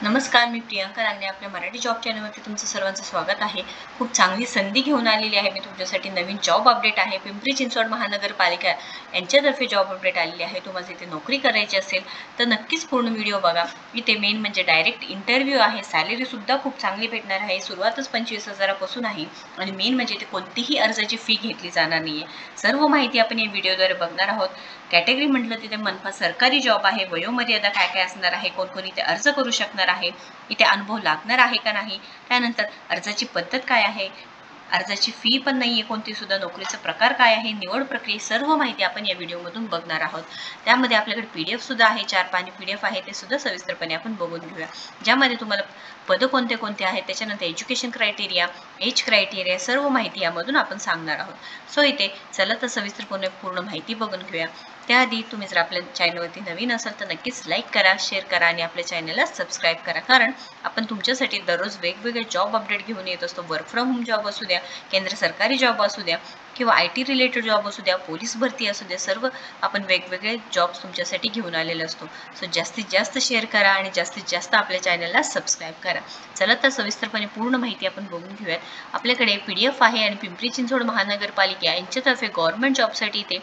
नमस्कार, मी प्रियांका रांगणे आपल्या मराठी जॉब चॅनलवरती तुमचं सर्वांचं स्वागत आहे. खूप चांगली संधी घेऊन आलेली आहे मी तुमच्यासाठी. नवीन जॉब अपडेट आहे. पिंपरी चिंचवड महानगरपालिका यांच्यातर्फे जॉब अपडेट आलेली आहे. तुम्हाला इथे नोकरी करायची असेल तर नक्कीच पूर्ण व्हिडिओ बघा. इथे मेन म्हणजे डायरेक्ट इंटरव्ह्यू आहे. सॅलरीसुद्धा खूप चांगली भेटणार आहे. सुरुवातच 25,000पासून आहे आणि मेन म्हणजे इथे कोणतीही अर्जाची फी घेतली जाणार नाही आहे. सर्व माहिती आपण या व्हिडिओद्वारे बघणार आहोत. कॅटेगरी म्हटलं तिथे मनपा सरकारी जॉब आहे. वयोमर्यादा काय काय असणार आहे, कोण कोण इथे अर्ज करू शकणार आहे, इथे अनुभव लागणार आहे का नाही, त्यानंतर अर्जाची पद्धत काय आहे, अर्जाची फी पण नाही आहे कोणती सुद्धा, नोकरीचा प्रकार काय आहे, निवड प्रक्रिया, सर्व माहिती आपण या व्हिडिओमधून बघणार आहोत. त्यामध्ये आपल्याकडे PDF सुद्धा आहे, 4 पानी PDF आहे, ते सुद्धा सविस्तरपणे आपण बघून घेऊया. ज्यामध्ये तुम्हाला पद कोणते कोणते आहेत, त्याच्यानंतर एज्युकेशन क्रायटेरिया, एज क्रायटेरिया, सर्व माहिती यामधून आपण सांगणार आहोत. सो इथे चला तर सविस्तरपणे पूर्ण माहिती बघून घेऊया. त्याआधी तुम्ही जर आपल्या चॅनलवरती नवीन असाल तर नक्कीच लाईक करा, शेअर करा आणि आपल्या चॅनलला सबस्क्राईब करा. कारण आपण तुमच्यासाठी दररोज वेगवेगळे जॉब अपडेट घेऊन येत असतो. वर्क फ्रॉम होम जॉब असू द्या, केंद्र सरकारी जॉब असू द्या किंवा IT रिलेटेड जॉब असू द्या, पोलीस भरती असू द्या, सर्व आपण वेगवेगळे जॉब्स तुमच्यासाठी घेऊन आलेले असतो. सो जास्तीत जास्त शेअर करा आणि जास्तीत जास्त आपल्या चॅनलला सबस्क्राईब करा. चला तर सविस्तरपणे पूर्ण माहिती आपण बघून घेऊयात. आपल्याकडे PDF आहे आणि पिंपरी चिंचवड महानगरपालिका यांच्यातर्फे गव्हर्नमेंट जॉबसाठी इथे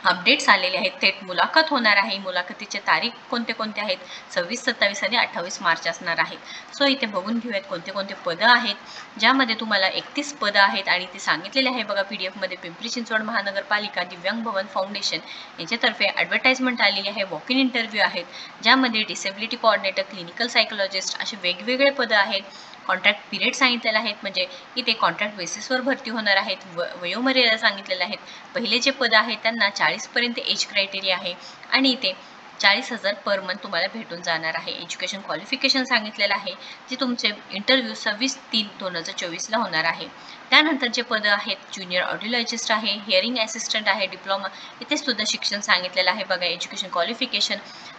अपडेट्स आलेले आहेत. थेट मुलाखत होणार आहे. मुलाखतीचे तारीख कोणते कोणते आहेत, 26, 27 आणि 28 मार्च असणार आहेत. सो इथे बघून घेऊयात कोणते कोणते पदं आहेत, ज्यामध्ये तुम्हाला 31 पदं आहेत आणि ते सांगितलेले आहे बघा PDF मध्ये. पिंपरी चिंचवड महानगरपालिका दिव्यांग भवन फाउंडेशन यांच्यातर्फे ॲडव्हर्टाइजमेंट आलेली आहे. वॉक इन इंटरव्ह्यू आहेत, ज्यामध्ये डिसेबिलिटी कोऑर्डिनेटर, क्लिनिकल सायकोलॉजिस्ट असे वेगवेगळे पदं आहेत. कॉन्ट्रॅक्ट पिरियड सांगितलेला आहे, म्हणजे इथे कॉन्ट्रॅक्ट बेसिसवर भरती होणार आहेत. वयोमर्यादा सांगितलेल्या आहेत. पहिले जे पद आहेत त्यांना 40पर्यंत एज क्रायटेरिया आहे आणि इथे 40,000 पर मंथ तुम्हाला भेटून जाणार आहे. एज्युकेशन क्वालिफिकेशन सांगितलेलं आहे, जे तुमचे इंटरव्ह्यू 26/3/2024 होणार आहे. त्यानंतर जे पदं आहेत, ज्युनियर ऑडिओलॉजिस्ट आहे, हिअरिंग असिस्टंट आहे, डिप्लोमा, इथे सुद्धा शिक्षण सांगितलेलं आहे बघा. एज्युकेशन क्वालिफिकेशन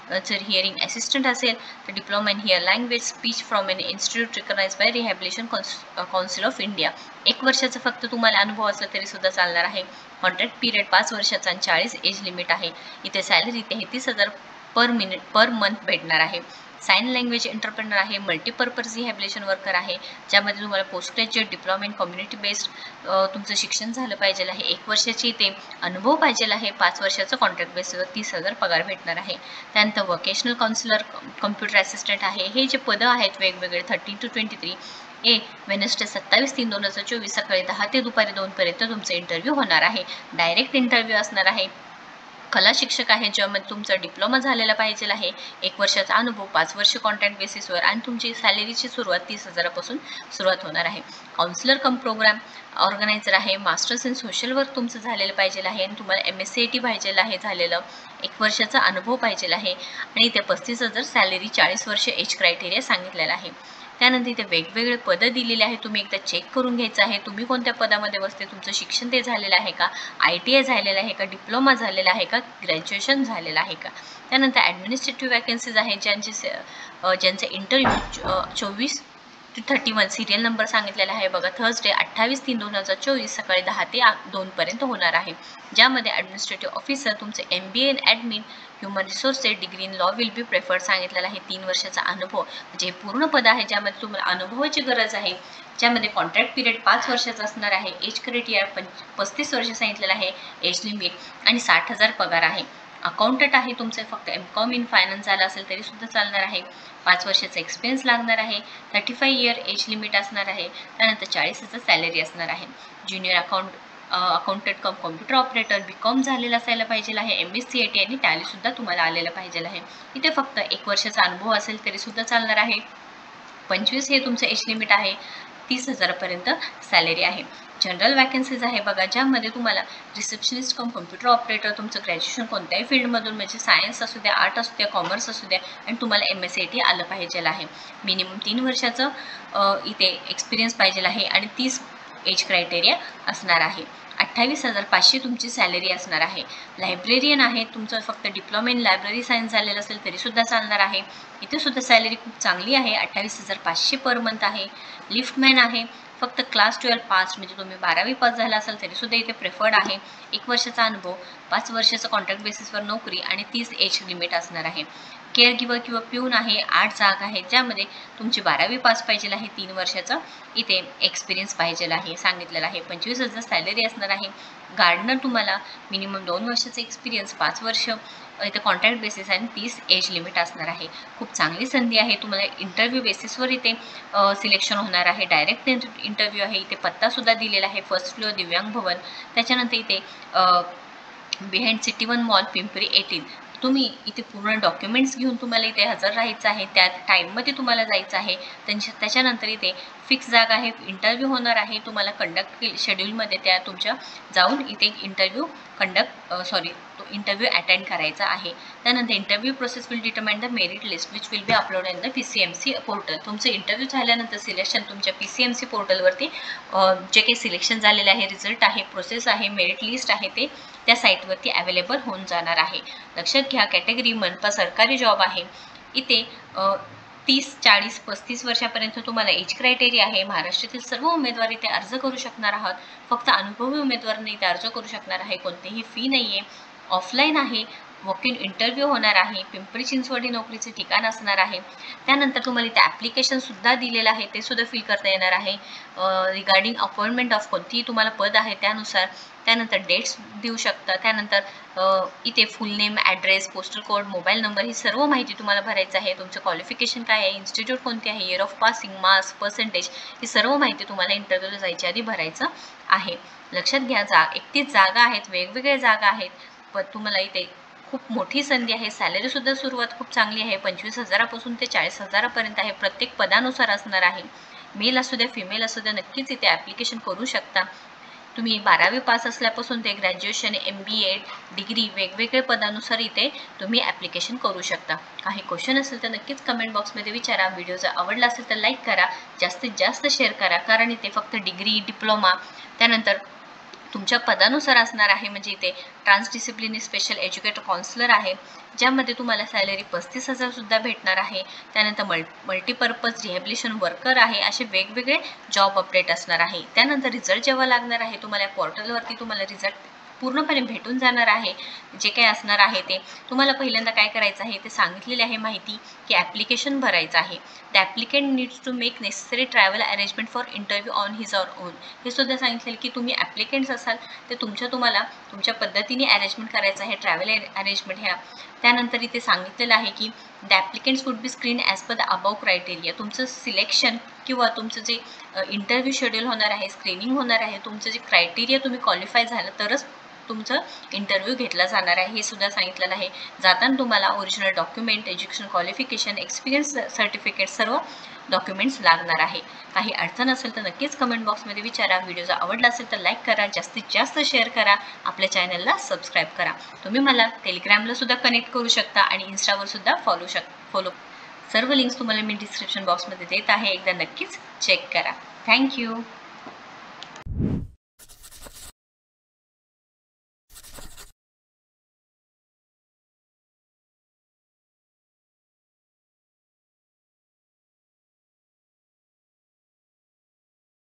जर हिअरिंग असिस्टंट असेल तर diploma in hear language speech from an institute recognize by rehabilitation council of India. 1 वर्षाचा फक्त तुम्हाला अनुभव असला तरी सुद्धा चालणार आहे. कॉन्ट्रॅक्ट पिरियड 5 वर्षाचा आणि 40 एज लिमिट आहे. इथे सॅलरी 33,000 पर मंथ भेटणार आहे. साइन लँग्वेज इंटरप्रेनर आहे. मल्टीपर्पज रिहॅबिलिटेशन वर्कर आहे, ज्यामध्ये तुम्हाला post graduate, diploma in community based तुमचं शिक्षण झालं पाहिजे आहे. 1 वर्षाची ते अनुभव पाहिजे आहे. 5 वर्षाचं कॉन्ट्रॅक्ट बेसिसवर 30,000 पगार भेटणार आहे. त्यानंतर वोकेशनल काउन्सिलर, कम्प्युटर असिस्टंट आहे. हे जे पदं आहेत वेगवेगळे 13 to 23 वेनसडे 27/3/2024 सकाळी 10 ते दुपारी 2 पर्यंत तुमचा इंटरव्ह्यू होणार आहे. डायरेक्ट इंटरव्ह्यू असणार आहे. कला शिक्षक आहे, ज्यामध्ये तुमचा डिप्लोमा झालेला पाहिजे आहे. 1 वर्षाचा अनुभव, 5 वर्ष कॉन्ट्रॅक्ट बेसिसवर आणि तुमची सॅलरीची सुरुवात 30,000पासून सुरुवात होणार आहे. काउन्सिलर कम प्रोग्राम ऑर्गनायझर आहे. मास्टर्स इन सोशल वर्क तुमचं झालेलं पाहिजे आहे आणि तुम्हाला MSc पाहिजे आहे झालेलं. 1 वर्षाचा अनुभव पाहिजे आहे आणि इथे 35,000 सॅलरी, 40 वर्ष एज क्रायटेरिया सांगितलेला आहे. त्यानंतर इथे वेगवेगळे पदं दिलेले आहे. तुम्ही एकदा चेक करून घ्यायचं आहे तुम्ही कोणत्या पदामध्ये बसते, तुमचं शिक्षण ते झालेलं आहे का, ITI झालेलं आहे का, डिप्लोमा झालेला आहे का, ग्रॅज्युएशन झालेलं आहे का. त्यानंतर ॲडमिनिस्ट्रेटिव्ह वॅकन्सीज आहेत, ज्यांचे इंटरव्ह्यू 24 to 31 सिरियल नंबर सांगितलेला आहे बघा. थर्सडे 28/3/2024 सकाळी 10 ते 2 पर्यंत होणार आहे. ज्यामध्ये ॲडमिनिस्ट्रेटिव्ह ऑफिसर तुमचे MBA in admin, human resources, degree in law will be preferred सांगितलेला आहे. 3 वर्षाचा अनुभव, म्हणजे पूर्ण पद आहे ज्यामध्ये तुम्हाला अनुभवाची गरज आहे. ज्यामध्ये कॉन्ट्रॅक्ट पिरियड 5 वर्षाचा असणार आहे. एज क्रायटेरिया 35 वर्ष सांगितलेलं आहे. एज लिमिट आणि 60,000 पगार आहे. अकाउंटंट आहे, तुमचं फक्त MCOM इन फायनान्स झालं असेल तरी सुद्धा चालणार आहे. 5 वर्षाचा एक्सपिरियन्स लागणार आहे. 35 इयर एज लिमिट असणार आहे. त्यानंतर 40,000 सॅलरी असणार आहे. ज्युनियर अकाउंटंट कम कॉम्प्युटर ऑपरेटर BCom झालेला असायला पाहिजे आहे. MSc IT आणि टॅली सुद्धा तुम्हाला आलेलं पाहिजे आहे. इथे फक्त 1 वर्षाचा अनुभव असेल तरी सुद्धा चालणार आहे. 25 हे तुमचं एज लिमिट आहे. 30,000 पर्यंत सॅलरी आहे. जनरल वॅकन्सीज आहे बघा, ज्यामध्ये तुम्हाला रिसेप्शनिस्ट कम कम्प्युटर ऑपरेटर, तुमचं ग्रॅज्युएशन कोणत्याही फील्डमधून, म्हणजे सायन्स असू द्या, आर्ट असू द्या, कॉमर्स असू द्या, आणि तुम्हाला MSc IT आलं पाहिजे आहे. मिनिमम 3 वर्षाचं इथे एक्सपिरियन्स पाहिजे आहे आणि 30 एज क्रायटेरिया असणार आहे. 28,500 तुमची सॅलरी असणार आहे. लायब्रेरियन आहे, तुमचं फक्त डिप्लोमा इन लायब्ररी सायन्स झालेलं असेल तरी सुद्धा चालणार आहे. इथे सुद्धा सॅलरी खूप चांगली आहे. 28,500 पर मंथ आहे. लिफ्टमॅन आहे, फक्त क्लास 12 पास म्हणजे तुम्ही 12वी पास झाला असाल तरीसुद्धा इथे प्रेफर्ड आहे. 1 वर्षाचा अनुभव, 5 वर्षाचं कॉन्ट्रॅक्ट बेसिसवर नोकरी आणि 30 एज लिमिट असणार आहे. केअर गिव्हर किंवा प्यून आहे, 8 जागा आहेत, ज्यामध्ये तुमची 12वी पास पाहिजे आहे, 3 वर्षाचा इथे एक्सपिरियन्स पाहिजे आहे सांगितलेलं आहे. 25,000 सॅलरी असणार आहे. गार्डनर तुम्हाला मिनिमम 2 वर्षाचा एक्सपिरियन्स, 5 वर्ष इथे कॉन्ट्रॅक्ट बेसिस आणि 30 एज लिमिट असणार आहे. खूप चांगली संधी आहे. तुम्हाला इंटरव्ह्यू बेसिसवर इथे सिलेक्शन होणार आहे. डायरेक्ट इंटरव्ह्यू आहे. इथे पत्तासुद्धा दिलेला आहे, फर्स्ट फ्लोअर दिव्यांग भवन. त्याच्यानंतर इथे बिहाइंड सिटी 1 मॉल पिंपरी 18. तुम्ही इथे पूर्ण डॉक्युमेंट्स घेऊन तुम्हाला इथे हजर राहायचं आहे. त्या टाईममध्ये तुम्हाला जायचं आहे. त्याच्यानंतर इथे फिक्स जागा आहे, इंटरव्ह्यू होणार आहे. तुम्हाला कंडक्ट शेड्यूलमध्ये त्या तुमच्या जाऊन इथे इंटरव्ह्यू इंटरव्ह्यू अटेंड करायचा आहे. त्यानंतर interview process will determine the merit list which will be upload in the PCMC portal. तुमचं इंटरव्ह्यू झाल्यानंतर सिलेक्शन तुमच्या PCMC पोर्टलवरती जे काही सिलेक्शन झालेलं आहे, रिझल्ट आहे, प्रोसेस आहे, मेरिट लिस्ट आहे, ते त्या साईटवरती अवेलेबल होऊन जाणार आहे. लक्षात घ्या, कॅटेगरी मनपा सरकारी जॉब आहे. इथे 30, 40, 35 वर्षापर्यंत तुम्हाला एज क्रायटेरिया आहे. महाराष्ट्रातील सर्व उमेदवार इथे अर्ज करू शकणार आहात. फक्त अनुभवी उमेदवारांनी इथे अर्ज करू शकणार आहे. कोणतीही फी नाही आहे. ऑफलाईन आहे. वॉक इन इंटरव्ह्यू होणार आहे. पिंपरी चिंचवड हे नोकरीचे ठिकाण असणार आहे. त्यानंतर तुम्हाला इथे ॲप्लिकेशनसुद्धा दिलेलं आहे, ते सुद्धा फिल करता येणार आहे. रिगार्डिंग अपॉइंटमेंट ऑफ कोणतीही तुम्हाला पद आहे त्यानुसार. त्यानंतर डेट्स देऊ शकता. त्यानंतर इथे full name, address, postal code, mobile number ही सर्व माहिती तुम्हाला भरायचं आहे. तुमचं क्वालिफिकेशन काय आहे, इन्स्टिट्यूट कोणते आहे, year of passing, marks, percentage ही सर्व माहिती तुम्हाला इंटरव्ह्यूला जायच्या आधी भरायचं आहे. लक्षात घ्या, 31 जागा आहेत, वेगवेगळ्या जागा आहेत. पण तुम्हाला इथे खूप मोठी संधी आहे. सॅलरीसुद्धा सुरुवात खूप चांगली आहे. 25,000पासून ते 40,000पर्यंत आहे. प्रत्येक पदानुसार असणार आहे. मेल असू द्या, फिमेल असू द्या, नक्कीच इथे ॲप्लिकेशन करू शकता. तुम्ही 12वी पास असल्यापासून ते ग्रॅज्युएशन, MBA, डिग्री वेगवेगळे पदानुसार इथे तुम्ही ॲप्लिकेशन करू शकता. काही क्वेश्चन असेल तर नक्कीच कमेंट बॉक्समध्ये विचारा. व्हिडिओ जर आवडला असेल तर लाईक करा, जास्तीत जास्त शेअर करा, कारण इथे फक्त डिग्री, डिप्लोमा, त्यानंतर तुमच्या पदानुसार असणार आहे. म्हणजे इथे ट्रान्सडिसिप्लिनी स्पेशल एज्युकेटर काउन्सिलर आहे, ज्यामध्ये तुम्हाला सॅलरी 35,000 सुद्धा भेटणार आहे. त्यानंतर मल्टीपर्पज रिहॅबिलिटेशन वर्कर आहे. असे वेगवेगळे जॉब अपडेट असणार आहे. त्यानंतर रिझल्ट जेव्हा लागणार आहे तुम्हाला पोर्टलवरती तुम्हाला रिझल्ट पूर्णपणे भेटून जाणार आहे. जे काही असणार आहे ते तुम्हाला पहिल्यांदा काय करायचं आहे ते सांगितलेले आहे माहिती, की ॲप्लिकेशन भरायचं आहे. The applicant needs to make necessary travel arrangement for interview on his or own. हे सुद्धा सांगितलेलं की तुम्ही ॲप्लिकेंट्स असाल ते तुम्हाला तुमच्या पद्धतीने अरेंजमेंट करायचं आहे, ट्रॅव्हल अरेंजमेंट ह्या. त्यानंतर इथे सांगितलेलं आहे की the applicants would be screen as per the above criteria. तुमचं सिलेक्शन किंवा तुमचं जे इंटरव्ह्यू शेड्यूल होणार आहे, स्क्रीनिंग होणार आहे, तुमचं जे क्रायटेरिया तुम्ही क्वालिफाय झालं तरच तुमचं इंटरव्ह्यू घेतला जाणार आहे, हे सुद्धा सांगितलेलं आहे. जाताना तुम्हाला original document, education qualification, experience certificate सर्व डॉक्युमेंट्स लागणार आहे. काही अडचण असेल तर नक्कीच कमेंट बॉक्समध्ये विचारा. व्हिडिओ जर आवडला असेल तर लाईक करा, जास्तीत जास्त शेअर करा, आपल्या चॅनलला सबस्क्राईब करा. तुम्ही मला टेलिग्रामला सुद्धा कनेक्ट करू शकता आणि इन्स्टावर सुद्धा फॉलो. सर्व लिंक्स तुम्हाला मी डिस्क्रिप्शन बॉक्समध्ये देत आहे, एकदा नक्कीच चेक करा. थँक्यू.